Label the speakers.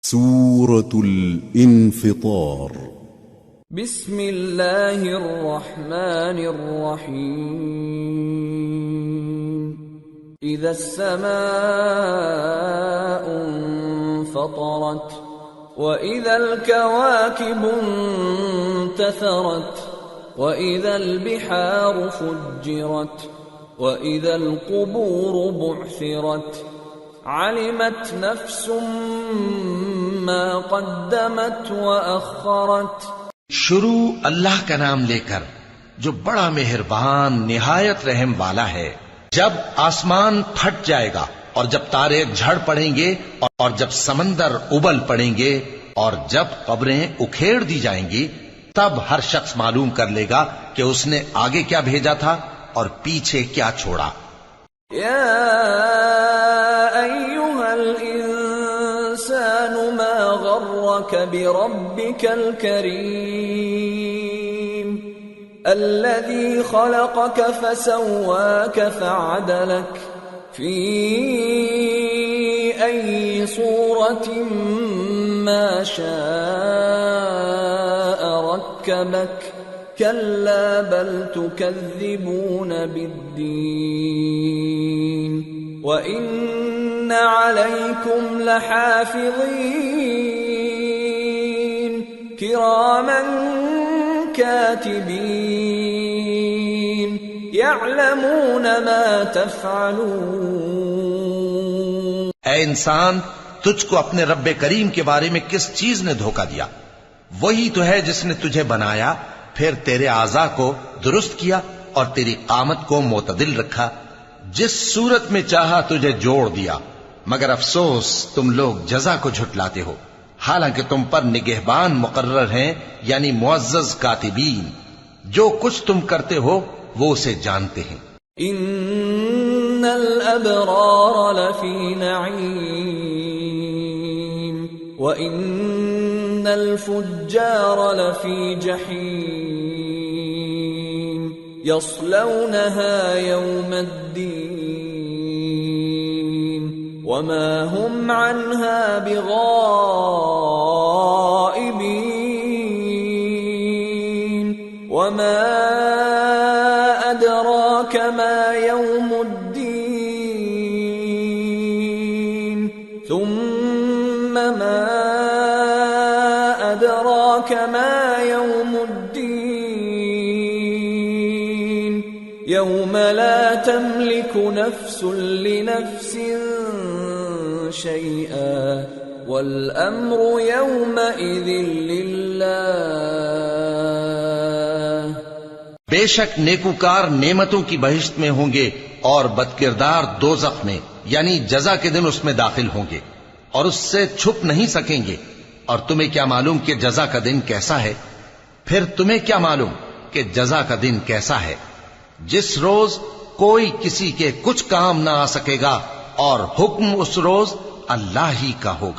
Speaker 1: سورة الانفطار.
Speaker 2: بسم الله الرحمن الرحيم. إذا السماء انفطرت وإذا الكواكب انتثرت وإذا البحار فجرت وإذا القبور بعثرت علمت نفس ما قدمت وأخرت.
Speaker 3: شروع اللہ کا نام لے کر جو بڑا مہربان نہایت رحم والا ہے. جب آسمان پھٹ جائے گا اور جب تارے جھڑ پڑیں گے اور جب سمندر ابل پڑیں گے اور جب قبریں اکھیڑ دی جائیں گی تب ہر شخص معلوم کر لے گا کہ اس نے آگے کیا بھیجا تھا اور پیچھے کیا چھوڑا.
Speaker 2: یا ایھا الانسان ما غرک بربک الکریم الذی خلقک فسواک فعدلک فی ای صورت ما شاء رکبک كلا بل تكذبون بالدين وإن عليكم لحافظين كراما كاتبين يعلمون ما تفعلون.
Speaker 3: اے انسان، تجھ کو اپنے رب کریم کے بارے میں کس چیز نے دھوکہ دیا؟ وہی تو ہے جس نے تجھے بنایا، پھر تیرے اعضاء کو درست کیا اور تیری قامت کو معتدل رکھا. جس صورت میں چاہا تجھے جوڑ دیا، مگر افسوس تم لوگ جزا کو جھٹلاتے ہو، حالانکہ تم پر نگہبان مقرر ہیں، یعنی معزز کاتبین. جو کچھ تم کرتے ہو وہ اسے جانتے ہیں.
Speaker 2: ان الابرار لفی نعیم وان الفجار لفی جحیم یصلونها یوم الدین وما هم عنها بغائبین وما ادراک ما یوم الدین ثم ما أدراك ما يوم الدين يوم لا تملك نفس لنفس شيئا والأمر يومئذ لله.
Speaker 3: بے شک نیکوکار نعمتوں کی بہشت میں ہوں گے اور بدکردار دوزخ میں، یعنی جزا کے دن اس میں داخل ہوں گے اور اس سے چھپ نہیں سکیں گے. اور تمہیں کیا معلوم کہ جزا کا دن کیسا ہے؟ پھر تمہیں کیا معلوم کہ جزا کا دن کیسا ہے؟ جس روز کوئی کسی کے کچھ کام نہ آ سکے گا اور حکم اس روز اللہ ہی کا ہوگا.